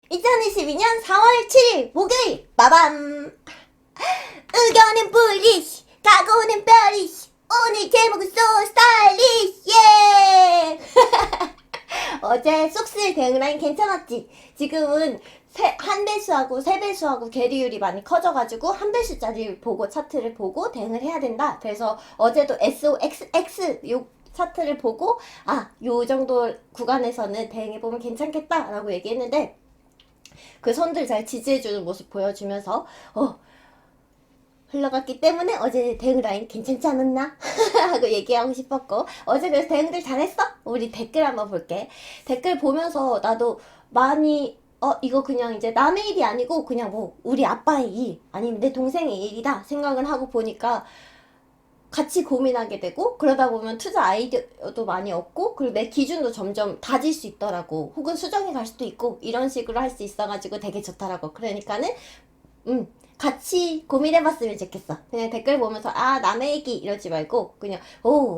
2022년 4월 7일 목요일 마밤. 의견은 불리시 각오는 별리시 오늘 제목은 so stylish 예. 어제 속쓰 대응라인 괜찮았지? 지금은 한 배수하고 세 배수하고 괴리율이 많이 커져가지고 한 배수짜리 보고 차트를 보고 대응을 해야 된다. 그래서 어제도 SOXX 요 차트를 보고 요 정도 구간에서는 대응해보면 괜찮겠다라고 얘기했는데 그 선들 잘 지지해주는 모습 보여주면서 흘러갔기 때문에 어제 대응 라인 괜찮지 않았나? 하고 얘기하고 싶었고, 어제 그래서 대응들 잘했어? 우리 댓글 한번 볼게. 댓글 보면서 나도 많이 이거 그냥 이제 남의 일이 아니고 그냥 뭐 우리 아빠의 일 아니면 내 동생의 일이다 생각을 하고 보니까 같이 고민하게 되고, 그러다 보면 투자 아이디어도 많이 얻고, 그리고 내 기준도 점점 다질 수 있더라고. 혹은 수정이 갈 수도 있고 이런 식으로 할 수 있어가지고 되게 좋더라고. 그러니까는 같이 고민해봤으면 좋겠어. 그냥 댓글 보면서 남의 얘기 이러지 말고 그냥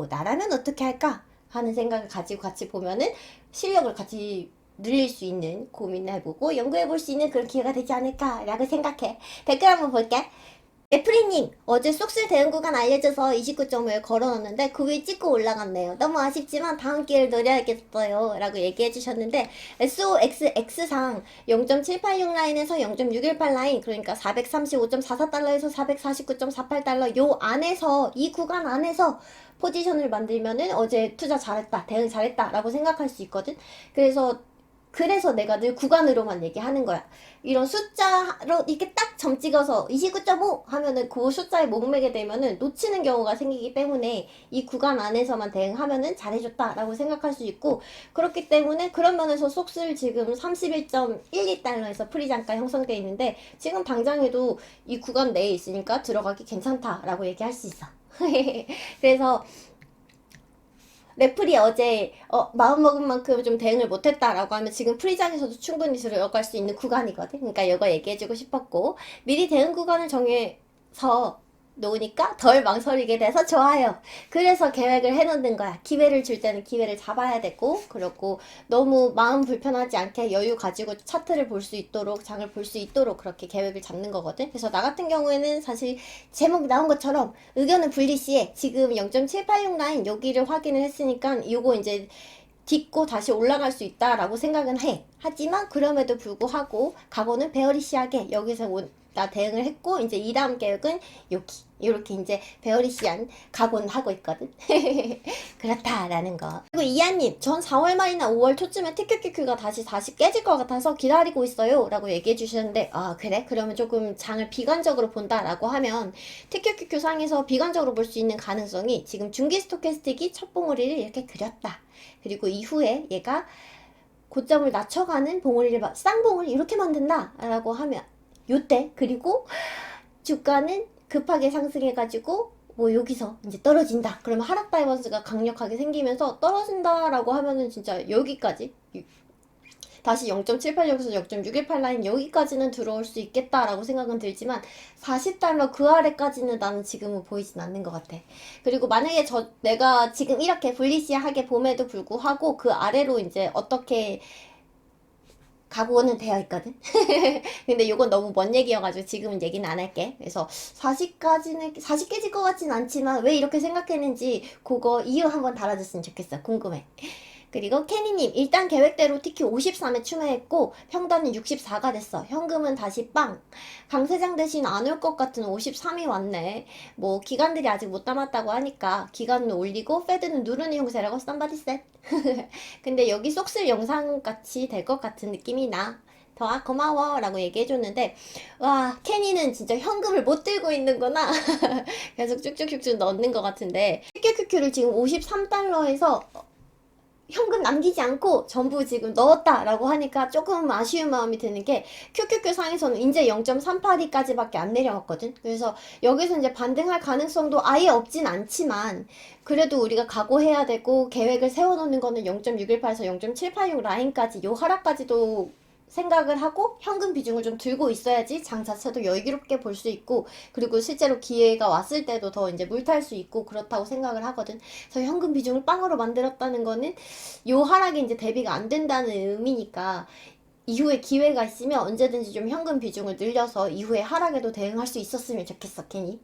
나라면 어떻게 할까 하는 생각을 가지고 같이 보면은 실력을 같이 늘릴 수 있는 고민을 해보고 연구해볼 수 있는 그런 기회가 되지 않을까라고 생각해. 댓글 한번 볼게. 애프리님, 어제 속쓸 대응 구간 알려줘서 29.5에 걸어놨는데 그 위에 찍고 올라갔네요. 너무 아쉽지만 다음 기회를 노려야겠어요. 라고 얘기해주셨는데 SOXX상 0.786 라인에서 0.618 라인, 그러니까 435.44달러에서 449.48달러 요 안에서, 이 구간 안에서 포지션을 만들면은 어제 투자 잘했다, 대응 잘했다 라고 생각할 수 있거든. 그래서 내가 늘 구간으로만 얘기하는 거야. 이런 숫자로 이렇게 딱 점 찍어서 29.5 하면은 그 숫자에 목매게 되면은 놓치는 경우가 생기기 때문에 이 구간 안에서만 대응하면은 잘해줬다라고 생각할 수 있고, 그렇기 때문에 그런 면에서 속슬 지금 31.12달러에서 프리장가 형성되어 있는데 지금 당장에도 이 구간 내에 있으니까 들어가기 괜찮다라고 얘기할 수 있어. 그래서 레플이 어제 마음먹은 만큼 좀 대응을 못했다라고 하면 지금 프리장에서도 충분히 들어갈 수 있는 구간이거든. 그러니까 이거 얘기해주고 싶었고, 미리 대응 구간을 정해서 놓으니까 덜 망설이게 돼서 좋아요. 그래서 계획을 해놓는 거야. 기회를 줄 때는 기회를 잡아야 되고, 그리고 너무 마음 불편하지 않게 여유 가지고 차트를 볼 수 있도록, 장을 볼 수 있도록 그렇게 계획을 잡는 거거든. 그래서 나 같은 경우에는 사실 제목 나온 것처럼 의견은 분리시에 지금 0.786 라인 여기를 확인을 했으니까 요거 이제 딛고 다시 올라갈 수 있다라고 생각은 해. 하지만 그럼에도 불구하고 각오는 베어리시하게 여기서 나 대응을 했고, 이제 이 다음 계획은 여기 이렇게 이제 베어리시한 각오는 하고 있거든. 그렇다라는 거. 그리고 이하님, 전 4월 말이나 5월 초쯤에 TQQQ가 다시 깨질 것 같아서 기다리고 있어요 라고 얘기해 주셨는데, 그래? 그러면 조금 장을 비관적으로 본다라고 하면 TQQQ 상에서 비관적으로 볼 수 있는 가능성이, 지금 중기 스토캐스틱이 첫 봉우리를 이렇게 그렸다. 그리고 이후에 얘가 고점을 낮춰가는 봉우리를 쌍봉을 이렇게 만든다 라고 하면 요때, 그리고 주가는 급하게 상승해가지고 뭐 여기서 이제 떨어진다. 그러면 하락 다이버스가 강력하게 생기면서 떨어진다라고 하면은 진짜 여기까지 다시 0.786에서 0.618 라인 여기까지는 들어올 수 있겠다라고 생각은 들지만 40달러 그 아래까지는 나는 지금은 보이진 않는 것 같아. 그리고 만약에 내가 지금 이렇게 불리시하게 봄에도 불구하고 그 아래로 이제 어떻게 각오는 되어 있거든. 근데 이건 너무 먼 얘기여가지고 지금은 얘기는 안 할게. 그래서 40 깨질 것 같진 않지만 왜 이렇게 생각했는지 그거 이유 한번 달아줬으면 좋겠어. 궁금해. 그리고 케니님, 일단 계획대로 TQ 53에 추매했고 평단은 64가 됐어. 현금은 다시 빵. 강세장 대신 안 올 것 같은 53이 왔네. 뭐 기관들이 아직 못 담았다고 하니까 기관은 올리고 페드는 누르는 형세라고 썸바디 셋. 근데 여기 쏙쓸 영상 같이 될 것 같은 느낌이 나. 더 고마워 라고 얘기해줬는데, 와, 케니는 진짜 현금을 못 들고 있는구나. 계속 쭉쭉쭉쭉 넣는 것 같은데, QQQ를 지금 53달러에서 현금 남기지 않고 전부 지금 넣었다라고 하니까 조금 아쉬운 마음이 드는 게, QQQ 상에서는 이제 0.382까지밖에 안 내려갔거든. 그래서 여기서 이제 반등할 가능성도 아예 없진 않지만 그래도 우리가 각오해야 되고 계획을 세워놓는 거는 0.618에서 0.786 라인까지, 요 하락까지도 생각을 하고 현금 비중을 좀 들고 있어야지 장 자체도 여유롭게 볼 수 있고, 그리고 실제로 기회가 왔을 때도 더 이제 물탈 수 있고 그렇다고 생각을 하거든. 그래서 현금 비중을 빵으로 만들었다는 거는 요 하락이 이제 대비가 안 된다는 의미니까 이후에 기회가 있으면 언제든지 좀 현금 비중을 늘려서 이후에 하락에도 대응할 수 있었으면 좋겠어, 괜히.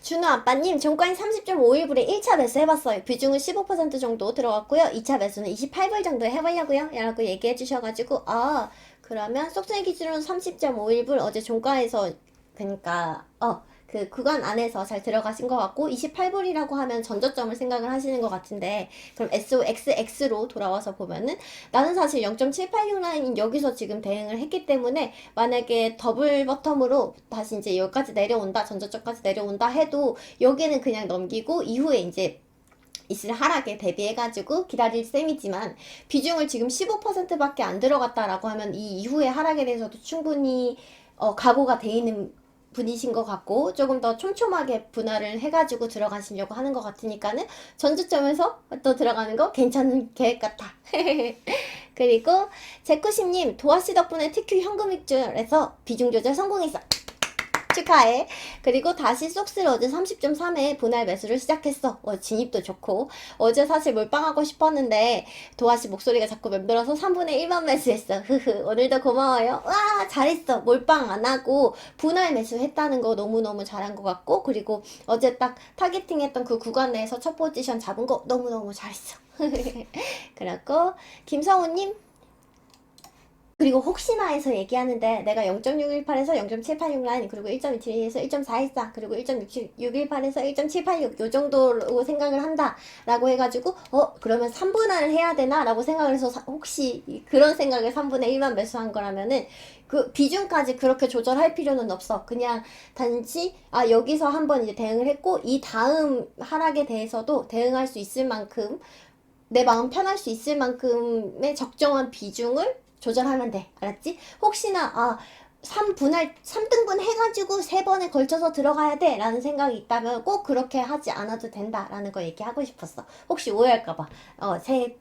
준호 아빠님, 종가인 30.51불에 1차 매수 해봤어요. 비중은 15% 정도 들어갔고요. 2차 매수는 28불 정도 해보려고요. 라고 얘기해 주셔가지고, 아, 그러면 속수의 기준으로 30.51불 어제 종가에서, 그니까, 그 구간 안에서 잘 들어가신 것 같고, 28불이라고 하면 전저점을 생각을 하시는 것 같은데, 그럼 SOXX로 돌아와서 보면은, 나는 사실 0.786 라인인 여기서 지금 대응을 했기 때문에, 만약에 더블 버텀으로 다시 이제 여기까지 내려온다, 전저점까지 내려온다 해도, 여기는 그냥 넘기고, 이후에 이제 있을 하락에 대비해가지고 기다릴 셈이지만 비중을 지금 15%밖에 안 들어갔다라고 하면 이 이후의 하락에 대해서도 충분히 각오가 돼 있는 분이신 것 같고 조금 더 촘촘하게 분할을 해가지고 들어가시려고 하는 것 같으니까는 전주점에서 또 들어가는 거 괜찮은 계획 같아. 그리고 제쿠심님 도아씨 덕분에 TQ 현금 익절에서 비중 조절 성공했어. 축하해. 그리고 다시 속스를 어제 30.3에 분할 매수를 시작했어. 진입도 좋고. 어제 사실 몰빵하고 싶었는데 도아씨 목소리가 자꾸 맴돌아서 3분의 1만 매수했어. 흐흐. 오늘도 고마워요. 와, 잘했어. 몰빵 안 하고 분할 매수했다는 거 너무너무 잘한 것 같고 그리고 어제 딱 타겟팅했던 그 구간 내에서 첫 포지션 잡은 거 너무너무 잘했어. 그리고 김성우님 그리고 혹시나 해서 얘기하는데 내가 0.618에서 0.786 라인 그리고 1.27에서 1.414 그리고 1.618에서 1.786 요 정도로 생각을 한다 라고 해가지고 그러면 3분할을 해야 되나 라고 생각을 해서 혹시 그런 생각을 3분의 1만 매수한 거라면은 그 비중까지 그렇게 조절할 필요는 없어. 그냥 단지 여기서 한번 이제 대응을 했고 이 다음 하락에 대해서도 대응할 수 있을 만큼 내 마음 편할 수 있을 만큼의 적정한 비중을 조절하면 돼. 알았지? 혹시나 3등분 해가지고 3번에 걸쳐서 들어가야 돼 라는 생각이 있다면 꼭 그렇게 하지 않아도 된다 라는 거 얘기하고 싶었어. 혹시 오해할까봐.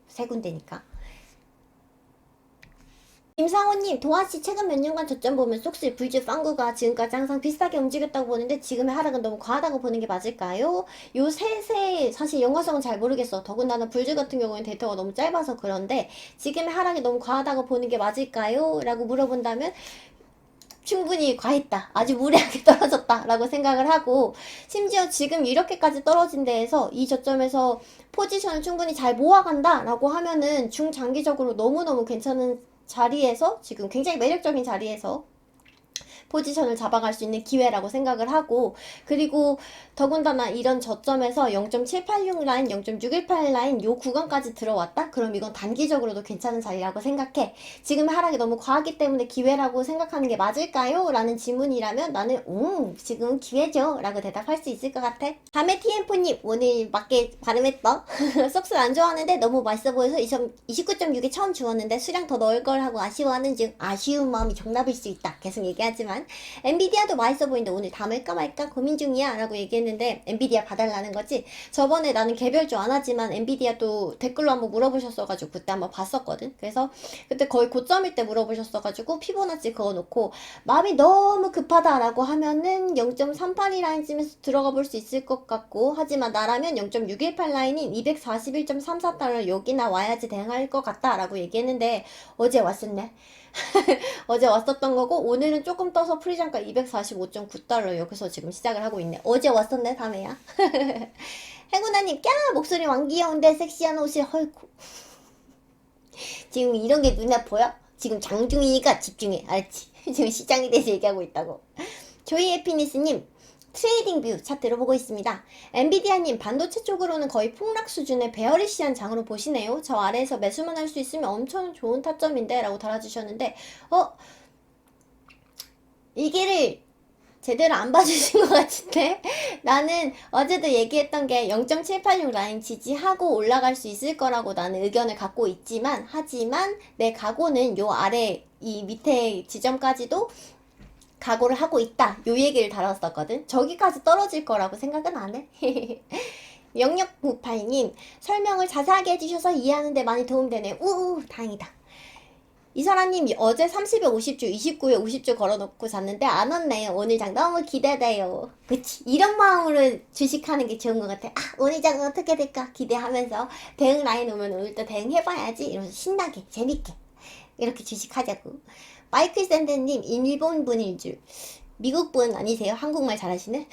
세 군데니까. 김상호님, 도아씨 최근 몇 년간 저점 보면 속실 VG 빵구가 지금까지 항상 비슷하게 움직였다고 보는데 지금의 하락은 너무 과하다고 보는 게 맞을까요? 요 셋의 사실 연관성은 잘 모르겠어. 더군다나 불즈 같은 경우에는 데이터가 너무 짧아서 그런데 지금의 하락이 너무 과하다고 보는 게 맞을까요? 라고 물어본다면 충분히 과했다. 아주 무리하게 떨어졌다. 라고 생각을 하고 심지어 지금 이렇게까지 떨어진 데에서 이 저점에서 포지션을 충분히 잘 모아간다. 라고 하면은 중장기적으로 너무너무 괜찮은 자리에서 지금 굉장히 매력적인 자리에서 포지션을 잡아갈 수 있는 기회라고 생각을 하고 그리고 더군다나 이런 저점에서 0.786 라인, 0.618 라인 요 구간까지 들어왔다? 그럼 이건 단기적으로도 괜찮은 자리라고 생각해. 지금 하락이 너무 과하기 때문에 기회라고 생각하는 게 맞을까요? 라는 질문이라면 나는 지금 기회죠 라고 대답할 수 있을 것 같아. 다음에 TM4님 오늘 맞게 발음했어. 속스 안 좋아하는데 너무 맛있어 보여서 29.6에 처음 주웠는데 수량 더 넣을 걸 하고 아쉬워하는 중 아쉬운 마음이 정답일 수 있다. 계속 얘기하지만 엔비디아도 맛있어 보이는데 오늘 담을까 말까 고민 중이야 라고 얘기했는데 엔비디아 봐달라는 거지. 저번에 나는 개별주 안 하지만 엔비디아도 댓글로 한번 물어보셨어가지고 그때 한번 봤었거든. 그래서 그때 거의 고점일 때 물어보셨어가지고 피보나치 그어놓고 마음이 너무 급하다라고 하면은 0.38이 라인쯤에서 들어가 볼 수 있을 것 같고 하지만 나라면 0.618 라인인 241.34달러 여기나 와야지 대응할 것 같다라고 얘기했는데 어제 왔었네. 어제 왔었던 거고 오늘은 조금 떠서 프리장가 245.9달러 여기서 지금 시작을 하고 있네. 어제 왔었네 다음에야. 해구나님 목소리 왕 귀여운데 섹시한 옷이 헐고 지금 이런 게 눈에 보여? 지금 장중이니까 집중해 알았지? 지금 시장에 대해서 얘기하고 있다고. 조이 해피니스님 트레이딩 뷰 차트로 보고 있습니다. 엔비디아님 반도체 쪽으로는 거의 폭락 수준의 베어리시한 장으로 보시네요. 저 아래에서 매수만 할 수 있으면 엄청 좋은 타점인데 라고 달아주셨는데 이게를 제대로 안 봐주신 것 같은데 나는 어제도 얘기했던 게 0.786 라인 지지하고 올라갈 수 있을 거라고 나는 의견을 갖고 있지만 하지만 내 각오는 요 아래 이 밑에 지점까지도 각오를 하고 있다. 요 얘기를 다뤘었거든. 저기까지 떨어질 거라고 생각은 안 해. 0698님 설명을 자세하게 해주셔서 이해하는데 많이 도움되네. 다행이다. 이사라님 어제 30에 50주 29에 50주 걸어놓고 잤는데 안 왔네요. 오늘 장 너무 기대돼요. 그치 이런 마음으로 주식하는 게 좋은 것 같아. 오늘 장 어떻게 될까 기대하면서 대응 라인 오면 오늘 또 대응해봐야지 이러면서 신나게 재밌게 이렇게 주식하자고. 마이클 샌드님, 일본 분인 줄. 미국 분 아니세요? 한국말 잘하시네?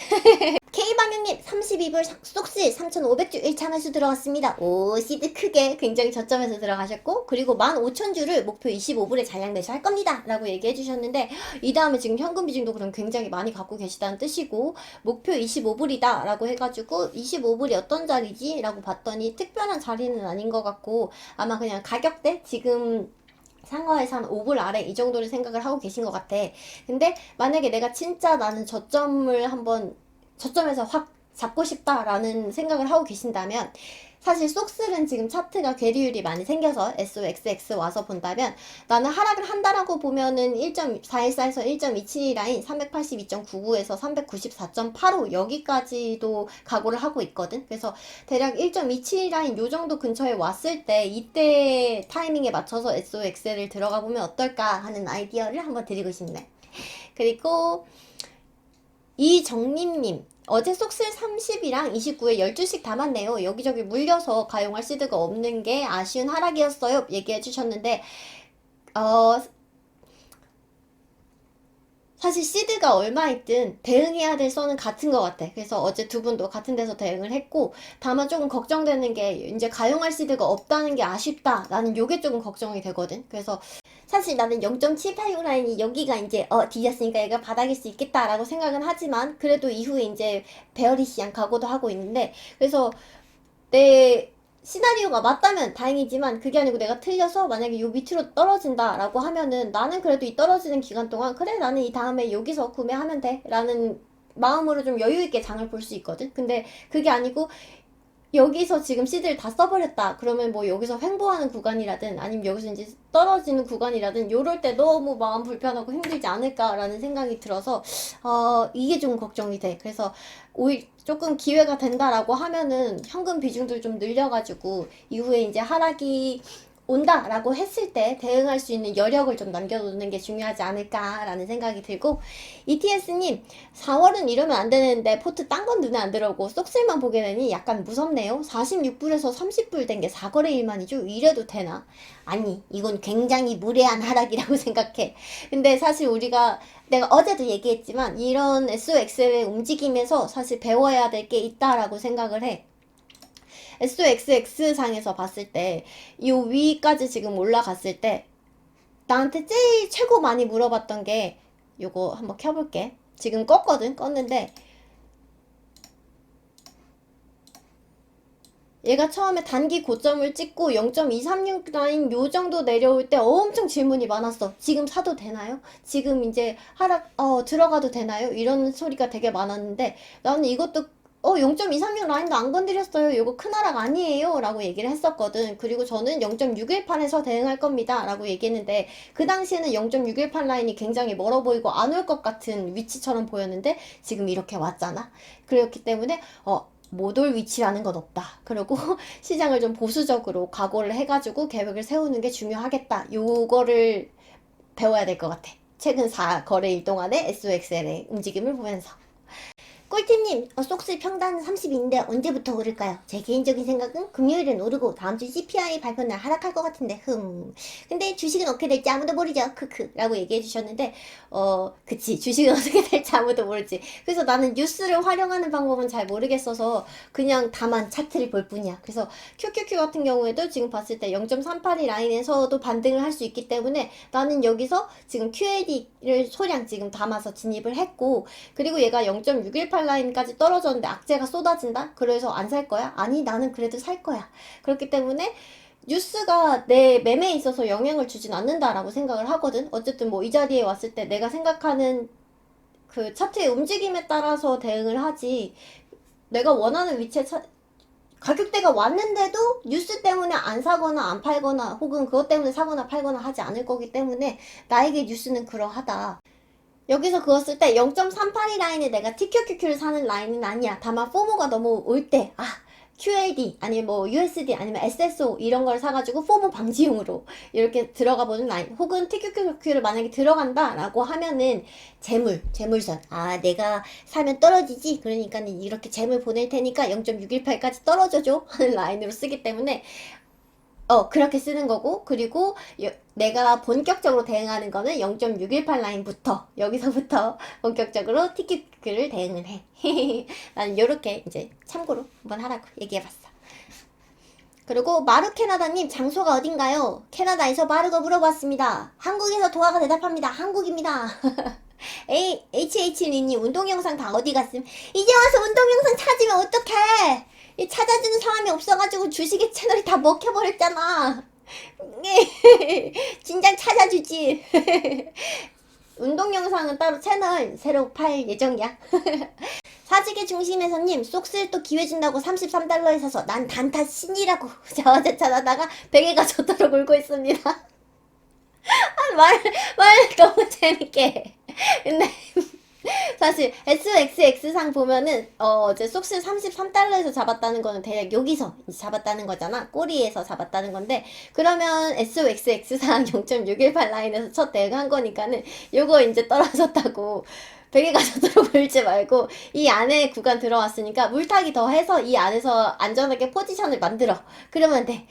K방향님 32불 속실 3,500주 1차 매수 들어갔습니다. 오, 시드 크게 굉장히 저점에서 들어가셨고, 그리고 15,000주를 목표 25불에 잔량 매수할 겁니다 라고 얘기해 주셨는데, 이 다음에 지금 현금 비중도 그럼 굉장히 많이 갖고 계시다는 뜻이고, 목표 25불이다 라고 해가지고 25불이 어떤 자리지? 라고 봤더니 특별한 자리는 아닌 것 같고, 아마 그냥 가격대 지금 상하에서 한 5불 아래 이 정도를 생각을 하고 계신 것 같아. 근데 만약에 내가 진짜 나는 저점에서 확 잡고 싶다라는 생각을 하고 계신다면, 사실 속슬은 지금 차트가 괴리율이 많이 생겨서 SOXX 와서 본다면, 나는 하락을 한다라고 보면은 1.414에서 1.27 라인 382.99에서 394.85 여기까지도 각오를 하고 있거든. 그래서 대략 1.27 라인 요 정도 근처에 왔을 때, 이때 타이밍에 맞춰서 SOX를 들어가 보면 어떨까 하는 아이디어를 한번 드리고 싶네. 그리고 이정림님, 어제 속슬 30이랑 29에 12씩 담았네요. 여기저기 물려서 가용할 시드가 없는 게 아쉬운 하락이었어요. 얘기해 주셨는데, 어, 사실 시드가 얼마 있든 대응해야 될 선은 같은 것 같아. 그래서 어제 두 분도 같은 데서 대응을 했고, 다만 조금 걱정되는 게 이제 가용할 시드가 없다는 게 아쉽다라는 요게 조금 걱정이 되거든. 그래서 사실 나는 0.786 라인이 여기가 이제 뒤졌으니까 얘가 바닥일 수 있겠다라고 생각은 하지만, 그래도 이후에 이제 베어리시한 각오도 하고 있는데, 그래서 내 시나리오가 맞다면 다행이지만, 그게 아니고 내가 틀려서 만약에 요 밑으로 떨어진다라고 하면은, 나는 그래도 이 떨어지는 기간 동안 그래 나는 이 다음에 여기서 구매하면 돼 라는 마음으로 좀 여유 있게 장을 볼 수 있거든. 근데 그게 아니고 여기서 지금 시드를 다 써버렸다 그러면, 뭐 여기서 횡보하는 구간이라든 아니면 여기서 이제 떨어지는 구간이라든 요럴 때 너무 마음 불편하고 힘들지 않을까라는 생각이 들어서 이게 좀 걱정이 돼. 그래서 조금 기회가 된다라고 하면은 현금 비중들 좀 늘려가지고 이후에 이제 하락이 온다라고 했을 때 대응할 수 있는 여력을 좀 남겨놓는 게 중요하지 않을까라는 생각이 들고, ETS님 4월은 이러면 안 되는데 포트 딴 건 눈에 안 들어오고 쏙슬만 보게 되니 약간 무섭네요. 46불에서 30불 된 게 4거래 일만이죠. 이래도 되나? 아니, 이건 굉장히 무례한 하락이라고 생각해. 근데 사실 내가 어제도 얘기했지만, 이런 SOX의 움직임에서 사실 배워야 될 게 있다라고 생각을 해. SOXX 상에서 봤을 때, 이 위까지 지금 올라갔을 때, 나한테 제일 최고 많이 물어봤던 게, 요거 한번 켜볼게. 지금 껐는데, 얘가 처음에 단기 고점을 찍고 0.236 라인 요 정도 내려올 때 엄청 질문이 많았어. 지금 사도 되나요? 지금 이제 들어가도 되나요? 이런 소리가 되게 많았는데, 나는 이것도 0.236 라인도 안 건드렸어요. 이거 큰 하락 아니에요. 라고 얘기를 했었거든. 그리고 저는 0.618에서 대응할 겁니다. 라고 얘기했는데, 그 당시에는 0.618 라인이 굉장히 멀어 보이고 안 올 것 같은 위치처럼 보였는데, 지금 이렇게 왔잖아. 그렇기 때문에, 못 올 위치라는 건 없다. 그리고 시장을 좀 보수적으로 각오를 해가지고 계획을 세우는 게 중요하겠다. 요거를 배워야 될 것 같아. 최근 4거래일 동안의 SOXL의 움직임을 보면서. 꿀팁님, 속스 평단 30인데 언제부터 오를까요? 제 개인적인 생각은 금요일은 오르고 다음 주 CPI 발표날 하락할 것 같은데, 근데 주식은 어떻게 될지 아무도 모르죠. 크크. 라고 얘기해 주셨는데, 그치. 주식은 어떻게 될지 아무도 모르지. 그래서 나는 뉴스를 활용하는 방법은 잘 모르겠어서 그냥 다만 차트를 볼 뿐이야. 그래서 QQQ 같은 경우에도 지금 봤을 때 0.382 라인에서도 반등을 할 수 있기 때문에, 나는 여기서 지금 QAD를 소량 지금 담아서 진입을 했고, 그리고 얘가 0.618 라인까지 떨어졌는데 악재가 쏟아진다? 그래서 안 살 거야? 아니, 나는 그래도 살 거야. 그렇기 때문에 뉴스가 내 매매에 있어서 영향을 주진 않는다라고 생각을 하거든. 어쨌든 뭐 이 자리에 왔을 때 내가 생각하는 그 차트의 움직임에 따라서 대응을 하지, 내가 원하는 위치에 가격대가 왔는데도 뉴스 때문에 안 사거나 안 팔거나 혹은 그것 때문에 사거나 팔거나 하지 않을 거기 때문에, 나에게 뉴스는 그러하다. 여기서 그었을 때 0.382 라인에 내가 TQQQ를 사는 라인은 아니야. 다만 포모가 너무 올 때, QAD 아니면 뭐 USD 아니면 SSO 이런 걸 사가지고 포모 방지용으로 이렇게 들어가 보는 라인, 혹은 TQQQ를 만약에 들어간다라고 하면은 재물선, 내가 사면 떨어지지, 그러니까 이렇게 재물 보낼 테니까 0.618까지 떨어져줘 하는 라인으로 쓰기 때문에 그렇게 쓰는 거고, 그리고 내가 본격적으로 대응하는 거는 0.618 라인부터 여기서부터 본격적으로 티켓을 대응을 해. 나는 요렇게 이제 참고로 한번 하라고 얘기해봤어. 그리고 마루 캐나다님 장소가 어딘가요? 캐나다에서 마루가 물어봤습니다. 한국에서 도화가 대답합니다. 한국입니다. HH리님 운동 영상 다 어디 갔음? 이제 와서 운동 영상 찾으면 어떡해? 찾아주는 사람이 없어가지고 주식의 채널이 다 먹혀버렸잖아. 진작 찾아주지. 운동 영상은 따로 채널 새로 팔 예정이야. 사직의 중심에서님 속쓸 또 기회 준다고 33달러에 사서 난 단타 신이라고 자화자찬하다가 베개가 저토록 울고 있습니다. 말 너무 재밌게. 근데 사실 SXX상 보면은 이제 속실 33달러에서 잡았다는 거는 대략 여기서 잡았다는 거잖아. 꼬리에서 잡았다는 건데, 그러면 SXX상 0.618 라인에서 첫 대응한 거니까는 요거 이제 떨어졌다고 베개가 저도록 울지 말고 이 안에 구간 들어왔으니까 물타기 더 해서 이 안에서 안전하게 포지션을 만들어. 그러면 돼.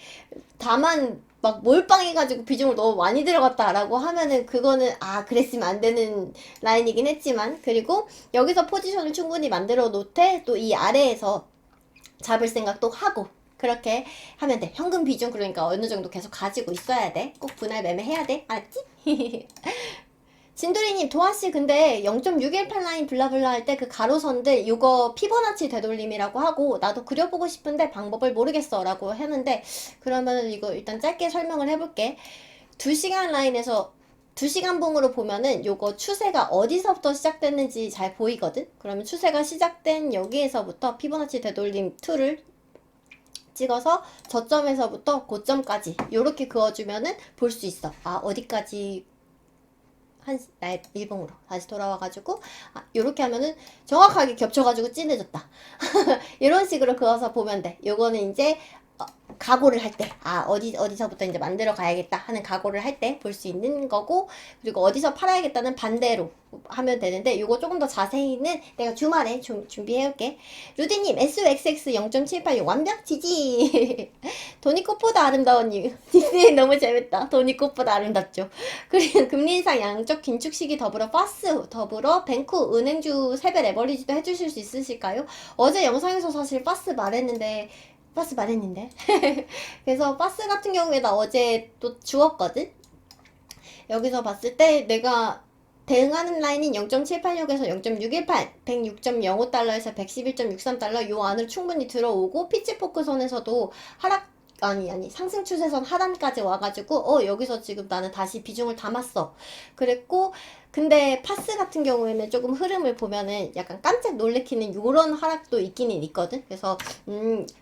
다만 막 몰빵해가지고 비중을 너무 많이 들어갔다라고 하면은 그거는 그랬으면 안 되는 라인이긴 했지만, 그리고 여기서 포지션을 충분히 만들어 놓되 또 이 아래에서 잡을 생각도 하고 그렇게 하면 돼. 현금 비중 그러니까 어느 정도 계속 가지고 있어야 돼. 꼭 분할 매매 해야 돼. 알았지? 진돌이님, 도아씨 근데 0.618 라인 블라블라 할 때 그 가로선들 요거 피보나치 되돌림이라고 하고 나도 그려보고 싶은데 방법을 모르겠어 라고 했는데, 그러면 이거 일단 짧게 설명을 해볼게. 2시간 라인에서 2시간 봉으로 보면은 요거 추세가 어디서부터 시작됐는지 잘 보이거든? 그러면 추세가 시작된 여기에서부터 피보나치 되돌림 2를 찍어서 저점에서부터 고점까지 요렇게 그어주면은 볼 수 있어. 어디까지 나의 일봉으로 다시 돌아와가지고 요렇게 하면은 정확하게 겹쳐가지고 진해졌다. 이런 식으로 그어서 보면 돼. 요거는 이제 각오를 할 때, 어디서부터 이제 만들어 가야겠다 하는 각오를 할 때 볼 수 있는 거고, 그리고 어디서 팔아야겠다는 반대로 하면 되는데, 요거 조금 더 자세히는 내가 주말에 준비해올게. 루디님, SXX 0.786 완벽 지지! 돈이 꽃보다 아름다워님. 닉네임 너무 재밌다. 돈이 꽃보다 아름답죠. 그리고 금리 인상 양적 긴축 시기 더불어 더불어 뱅크 은행주 세배 레버리지도 해주실 수 있으실까요? 어제 영상에서 사실 파스 말했는데 그래서 파스 같은 경우에 나 어제 또 주었거든? 여기서 봤을 때 내가 대응하는 라인인 0.786에서 0.618, 106.05달러에서 111.63달러 요 안으로 충분히 들어오고, 피치포크 선에서도 상승 추세선 하단까지 와가지고 여기서 지금 나는 다시 비중을 담았어. 그랬고, 근데 파스 같은 경우에는 조금 흐름을 보면은 약간 깜짝 놀래키는 요런 하락도 있기는 있거든. 그래서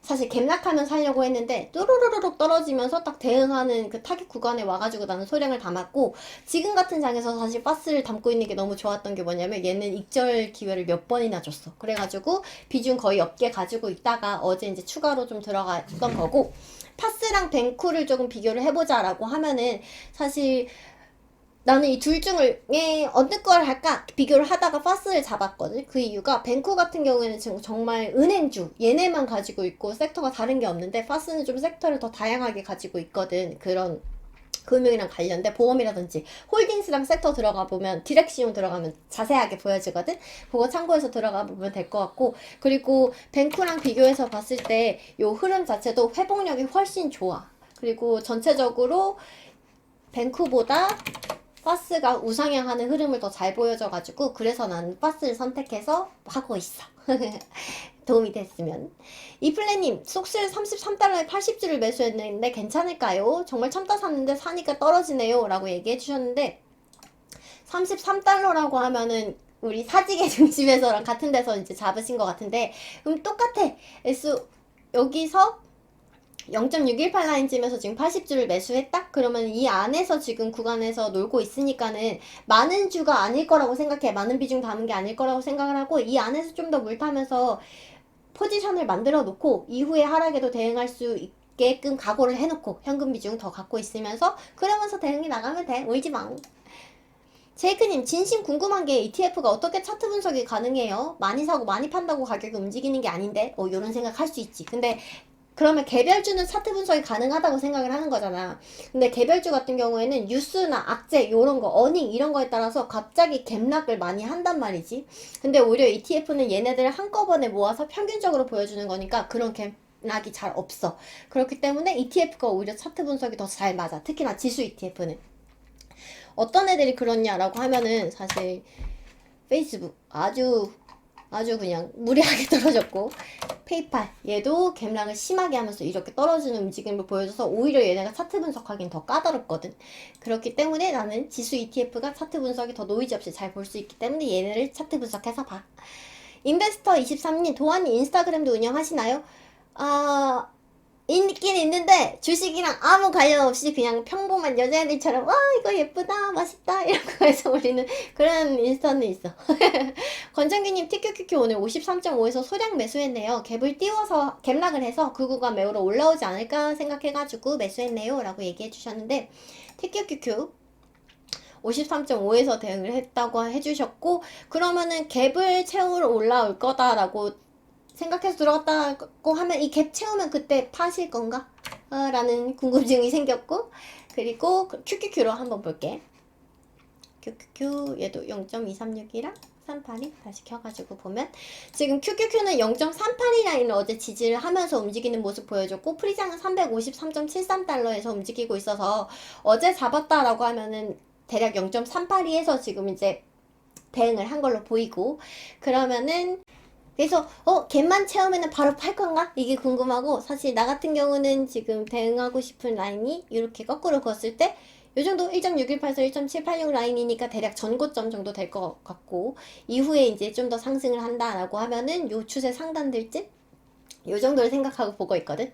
사실 갭락하면 살려고 했는데 뚜루루룩 떨어지면서 딱 대응하는 그 타깃 구간에 와가지고 나는 소량을 담았고, 지금 같은 장에서 사실 파스를 담고 있는 게 너무 좋았던 게 뭐냐면 얘는 익절 기회를 몇 번이나 줬어. 그래가지고 비중 거의 없게 가지고 있다가 어제 이제 추가로 좀 들어갔던 거고, 파스랑 뱅쿠를 조금 비교를 해보자라고 하면은 사실 나는 이 둘 중에 어느 걸 할까 비교를 하다가 파스를 잡았거든. 그 이유가 뱅쿠 같은 경우에는 지금 정말 은행주 얘네만 가지고 있고 섹터가 다른 게 없는데, 파스는 좀 섹터를 더 다양하게 가지고 있거든. 그런 금융이랑 관련된 보험이라든지 홀딩스랑 섹터 들어가 보면, 디렉시온 들어가면 자세하게 보여지거든. 그거 참고해서 들어가 보면 될 것 같고, 그리고 뱅쿠랑 비교해서 봤을 때 요 흐름 자체도 회복력이 훨씬 좋아. 그리고 전체적으로 뱅쿠보다 파스가 우상향하는 흐름을 더 잘 보여줘가지고, 그래서 나는 파스를 선택해서 하고 있어. 도움이 됐으면. 이플레님, 속실 33달러에 80주를 매수했는데 괜찮을까요? 정말 참다 샀는데 사니까 떨어지네요 라고 얘기해 주셨는데, 33달러라고 하면은 우리 사직의 중심에서랑 같은 데서 이제 잡으신 것 같은데, 똑같아. 여기서 0.618 라인쯤에서 지금 80주를 매수했다? 그러면 이 안에서 지금 구간에서 놀고 있으니까는 많은 주가 아닐 거라고 생각해. 많은 비중 담은 게 아닐 거라고 생각을 하고, 이 안에서 좀 더 물 타면서 포지션을 만들어 놓고 이후에 하락에도 대응할 수 있게끔 각오를 해놓고 현금 비중 더 갖고 있으면서 그러면서 대응이 나가면 돼. 울지 마. 제이크님, 진심 궁금한 게 ETF가 어떻게 차트 분석이 가능해요? 많이 사고 많이 판다고 가격이 움직이는 게 아닌데? 요런 생각 할 수 있지. 근데 그러면 개별주는 차트 분석이 가능하다고 생각을 하는 거잖아. 근데 개별주 같은 경우에는 뉴스나 악재 요런 거, 어닝 이런 거에 따라서 갑자기 갭락을 많이 한단 말이지. 근데 오히려 ETF는 얘네들을 한꺼번에 모아서 평균적으로 보여주는 거니까 그런 갭락이 잘 없어. 그렇기 때문에 ETF가 오히려 차트 분석이 더 잘 맞아. 특히나 지수 ETF는. 어떤 애들이 그렇냐라고 하면은 사실 페이스북 아주 그냥 무리하게 떨어졌고, 페이팔 얘도 갭락을 심하게 하면서 이렇게 떨어지는 움직임을 보여줘서 오히려 얘네가 차트 분석하기는 더 까다롭거든. 그렇기 때문에 나는 지수 ETF가 차트 분석이 더 노이즈 없이 잘 볼 수 있기 때문에 얘네를 차트 분석해서 봐. 인베스터 23님, 도안이 인스타그램도 운영하시나요? 아, 있긴 있는데 주식이랑 아무 관련 없이 그냥 평범한 여자애들처럼 와 이거 예쁘다 맛있다 이런 거 해서 올리는 그런 인스타는 있어. 권정기님 TQQQ 오늘 53.5에서 소량 매수했네요. 갭을 띄워서 갭락을 해서 그 구간 매우러 올라오지 않을까 생각해가지고 매수했네요 라고 얘기해 주셨는데, TQQQ 53.5에서 대응을 했다고 해주셨고, 그러면은 갭을 채우러 올라올 거다라고 생각해서 들어갔다고 하면 이 갭 채우면 그때 파실 건가? 라는 궁금증이 생겼고, 그리고 QQQ로 한번 볼게. QQQ 얘도 0.236이랑 38이 다시 켜가지고 보면 지금 QQQ는 0.38이 라인을 어제 지지를 하면서 움직이는 모습 보여줬고, 프리장은 353.73달러에서 움직이고 있어서 어제 잡았다라고 하면은 대략 0.38이에서 지금 이제 대응을 한 걸로 보이고, 그러면은 그래서 갭만 채우면 바로 팔 건가? 이게 궁금하고, 사실 나 같은 경우는 지금 대응하고 싶은 라인이 이렇게 거꾸로 그었을 때 요 정도 1.6184, 1.786 라인이니까 대략 전고점 정도 될 것 같고, 이후에 이제 좀 더 상승을 한다라고 하면은 요 추세 상단될 쯤? 요 정도를 생각하고 보고 있거든.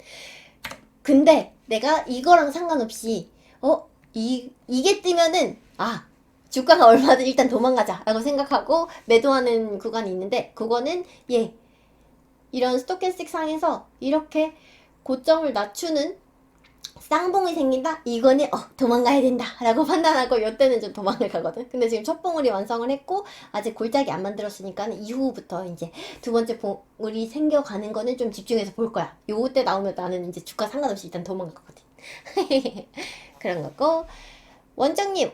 근데 내가 이거랑 상관없이 이게 뜨면은 주가가 얼마든 일단 도망가자 라고 생각하고 매도하는 구간이 있는데, 그거는 이런 스토캐스틱 상에서 이렇게 고점을 낮추는 쌍봉이 생긴다? 이거는 도망가야 된다 라고 판단하고 이때는 좀 도망을 가거든. 근데 지금 첫 봉우리 완성을 했고 아직 골짜기 안 만들었으니까 이후부터 이제 두 번째 봉우리 생겨가는 거는 좀 집중해서 볼 거야. 요때 나오면 나는 이제 주가 상관없이 일단 도망갈 거거든. 그런 거고, 원장님,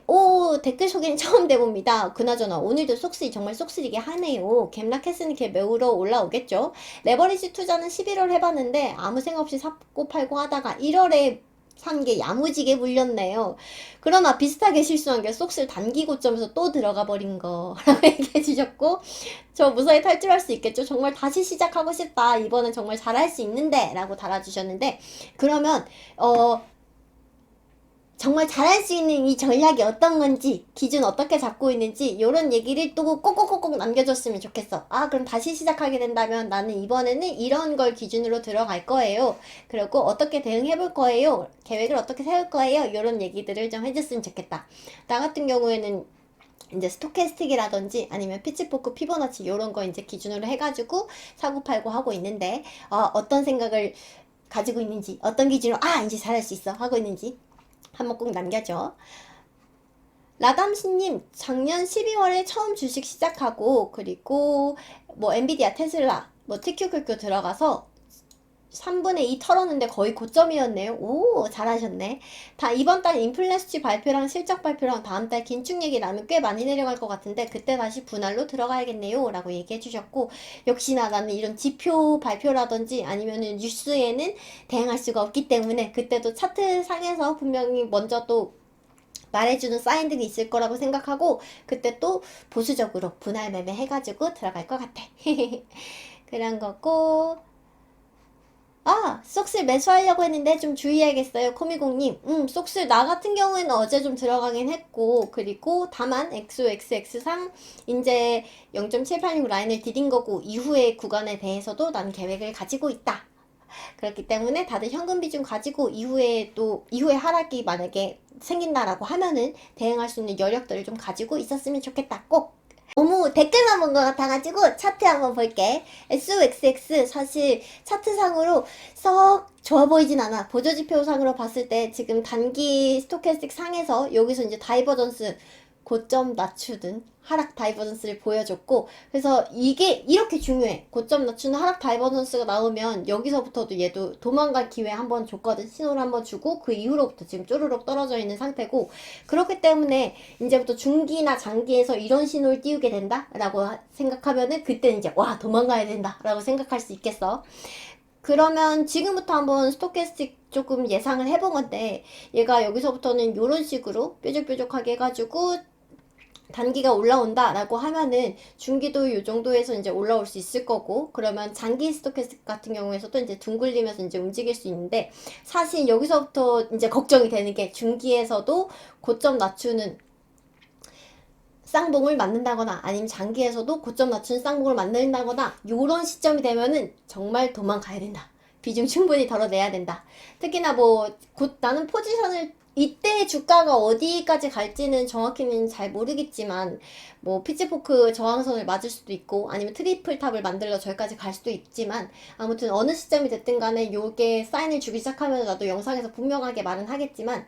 댓글 소개는 처음 돼봅니다. 그나저나, 오늘도 쏙쓰리, 정말 쏙쓰리게 하네요. 갭락했으니 걔 매우러 올라오겠죠? 레버리지 투자는 11월 해봤는데, 아무 생각 없이 샀고 팔고 하다가 1월에 산 게 야무지게 물렸네요. 그러나 비슷하게 실수한 게 쏙쓸 단기 고점에서 또 들어가 버린 거. 라고 얘기해 주셨고, 저 무사히 탈출할 수 있겠죠? 정말 다시 시작하고 싶다. 이번엔 정말 잘할 수 있는데. 라고 달아주셨는데, 그러면, 정말 잘할 수 있는 이 전략이 어떤 건지, 기준 어떻게 잡고 있는지, 요런 얘기를 또 꼭꼭꼭꼭 남겨줬으면 좋겠어. 그럼 다시 시작하게 된다면 나는 이번에는 이런 걸 기준으로 들어갈 거예요. 그리고 어떻게 대응해 볼 거예요. 계획을 어떻게 세울 거예요. 요런 얘기들을 좀 해줬으면 좋겠다. 나 같은 경우에는 이제 스토캐스틱이라든지 아니면 피치포크, 피보나치 요런 거 이제 기준으로 해가지고 사고 팔고 하고 있는데, 어떤 생각을 가지고 있는지, 어떤 기준으로 이제 잘할 수 있어 하고 있는지 한번 꼭 남겨줘. 라담씨님, 작년 12월에 처음 주식 시작하고, 그리고 뭐 엔비디아, 테슬라, 뭐 TQQQ 들어가서 3분의 2 털었는데 거의 고점이었네요. 오, 잘하셨네. 이번 달 인플레 수치 발표랑 실적 발표랑 다음 달 긴축 얘기 나면 꽤 많이 내려갈 것 같은데 그때 다시 분할로 들어가야겠네요 라고 얘기해 주셨고, 역시나 나는 이런 지표 발표라든지 아니면은 뉴스에는 대응할 수가 없기 때문에 그때도 차트 상에서 분명히 먼저 또 말해주는 사인들이 있을 거라고 생각하고 그때 또 보수적으로 분할 매매 해가지고 들어갈 것 같아. 그런 거고, 쏙슬 매수하려고 했는데 좀 주의해야겠어요. 코미공님. 쏙슬 나 같은 경우에는 어제 좀 들어가긴 했고, 그리고 다만 XOXX상 이제 0.786 라인을 디딘 거고, 이후의 구간에 대해서도 난 계획을 가지고 있다. 그렇기 때문에 다들 현금 비중 가지고 이후에 하락이 만약에 생긴다라고 하면은 대응할 수 있는 여력들을 좀 가지고 있었으면 좋겠다. 꼭! 너무 댓글만 본 것 같아가지고 차트 한번 볼게. SOXX 사실 차트상으로 썩 좋아 보이진 않아. 보조지표상으로 봤을 때 지금 단기 스토캐스틱 상에서 여기서 이제 다이버전스 고점 낮추는 하락 다이버전스를 보여줬고, 그래서 이게 이렇게 중요해. 고점 낮추는 하락 다이버전스가 나오면 여기서부터도 얘도 도망갈 기회 한번 줬거든. 신호를 한번 주고 그 이후로부터 지금 쪼르륵 떨어져 있는 상태고, 그렇기 때문에 이제부터 중기나 장기에서 이런 신호를 띄우게 된다 라고 생각하면은 그때는 이제 와 도망가야 된다 라고 생각할 수 있겠어. 그러면 지금부터 한번 스토캐스틱 조금 예상을 해본 건데, 얘가 여기서부터는 이런 식으로 뾰족뾰족하게 해가지고 단기가 올라온다 라고 하면은 중기도 요 정도에서 이제 올라올 수 있을 거고, 그러면 장기 스토캐스틱 같은 경우에서도 이제 둥글리면서 이제 움직일 수 있는데, 사실 여기서부터 이제 걱정이 되는 게 중기에서도 고점 낮추는 쌍봉을 맞는다거나 아니면 장기에서도 고점 낮추는 쌍봉을 만든다거나 요런 시점이 되면은 정말 도망가야 된다. 비중 충분히 덜어내야 된다. 특히나 뭐 곧 나는 포지션을 이때 주가가 어디까지 갈지는 정확히는 잘 모르겠지만, 뭐 피치포크 저항선을 맞을 수도 있고 아니면 트리플 탑을 만들러 저기까지 갈 수도 있지만, 아무튼 어느 시점이 됐든 간에 요게 사인을 주기 시작하면 나도 영상에서 분명하게 말은 하겠지만,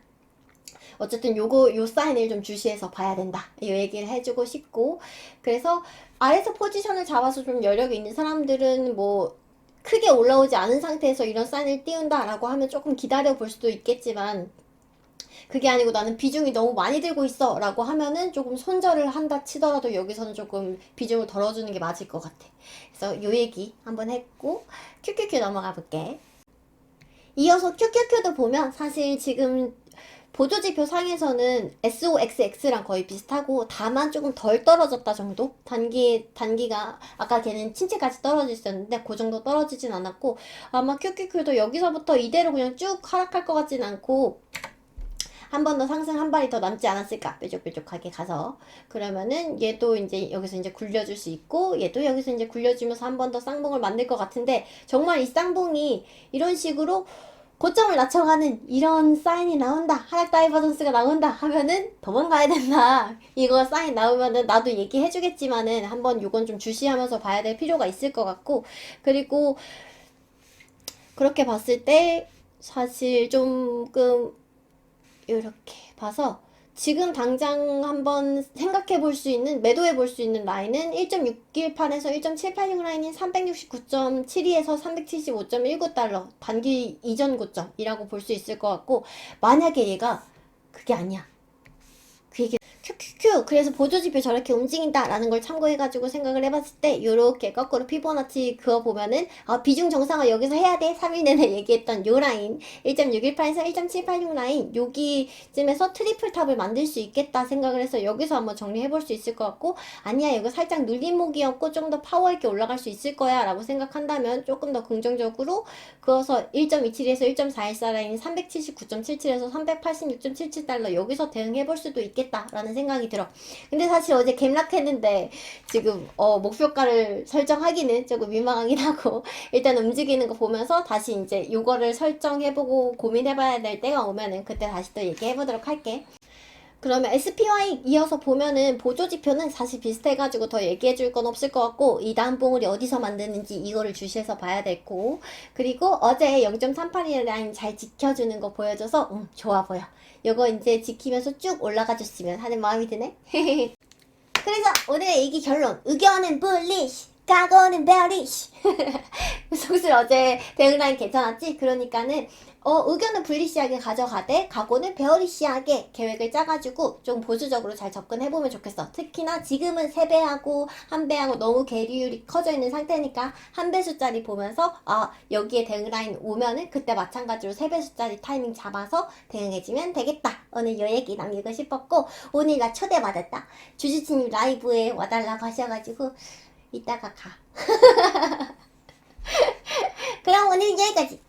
어쨌든 요 사인을 좀 주시해서 봐야 된다. 이 얘기를 해주고 싶고, 그래서 아래서 포지션을 잡아서 좀 여력이 있는 사람들은 뭐 크게 올라오지 않은 상태에서 이런 사인을 띄운다라고 하면 조금 기다려 볼 수도 있겠지만, 그게 아니고 나는 비중이 너무 많이 들고 있어 라고 하면은 조금 손절을 한다 치더라도 여기서는 조금 비중을 덜어주는 게 맞을 것 같아. 그래서 요 얘기 한번 했고, QQQ 넘어가 볼게. 이어서 QQQ도 보면 사실 지금 보조지표 상에서는 SOXX랑 거의 비슷하고, 다만 조금 덜 떨어졌다 정도? 단기가, 아까 걔는 친체까지 떨어졌었는데, 그 정도 떨어지진 않았고, 아마 QQQ도 여기서부터 이대로 그냥 쭉 하락할 것 같진 않고, 한 번 더 상승 한 발이 더 남지 않았을까? 뾰족뾰족하게 가서. 그러면은 얘도 이제 여기서 이제 굴려줄 수 있고, 얘도 여기서 이제 굴려주면서 한 번 더 쌍봉을 만들 것 같은데, 정말 이 쌍봉이 이런 식으로 고점을 낮춰가는 이런 사인이 나온다, 하락 다이버전스가 나온다 하면은 도망가야 된다. 이거 사인 나오면은 나도 얘기해주겠지만은 한번 요건 좀 주시하면서 봐야 될 필요가 있을 것 같고, 그리고 그렇게 봤을 때 사실 조금 이렇게 봐서 지금 당장 한번 생각해 볼 수 있는, 매도해 볼 수 있는 라인은 1.618에서 1.786 라인인 369.72에서 375.19달러 단기 이전 고점이라고 볼 수 있을 것 같고, 만약에 얘가 그게 아니야, 그 얘기 큐큐큐 그래서 보조지표 저렇게 움직인다라는 걸 참고해가지고 생각을 해봤을 때, 요렇게 거꾸로 피보나치 그어 보면은 비중 정상화 여기서 해야 돼 3일 내내 얘기했던 요 라인 1.618에서 1.786 라인 여기쯤에서 트리플 탑을 만들 수 있겠다 생각을 해서 여기서 한번 정리해볼 수 있을 것 같고, 아니야 여기 살짝 눌림목이었고 좀 더 파워 있게 올라갈 수 있을 거야 라고 생각한다면 조금 더 긍정적으로 그어서 1.27에서 1.414 라인 379.77에서 386.77달러 여기서 대응해볼 수도 있겠다 라는 생각이 들어. 근데 사실 어제 갭락했는데 지금 목표가를 설정하기는 조금 민망하긴 하고, 일단 움직이는 거 보면서 다시 이제 요거를 설정해보고 고민해봐야 될 때가 오면은 그때 다시 또 얘기해보도록 할게. 그러면 SPY 이어서 보면은 보조지표는 사실 비슷해가지고 더 얘기해줄 건 없을 것 같고, 이 다음 봉우리 어디서 만드는지 이거를 주시해서 봐야 되고, 그리고 어제 0.381 라인 잘 지켜주는 거 보여줘서 좋아 보여. 요거 이제 지키면서 쭉 올라가 줬으면 하는 마음이 드네. 그래서 오늘의 얘기 결론, 의견은 bullish, 각오는 bearish. 속술 어제 대응 라인 괜찮았지? 그러니까는 의견은 불리시하게 가져가되 각오는 베어리시하게 계획을 짜가지고 좀 보수적으로 잘 접근해보면 좋겠어. 특히나 지금은 3배하고 1배하고 너무 계리율이 커져 있는 상태니까 1배수짜리 보면서 여기에 대응 라인 오면은 그때 마찬가지로 3배수짜리 타이밍 잡아서 대응해주면 되겠다. 오늘 요 얘기 남기고 싶었고, 오늘 나 초대받았다. 주주치님 라이브에 와달라고 하셔가지고 이따가 가. 그럼 오늘 여기까지.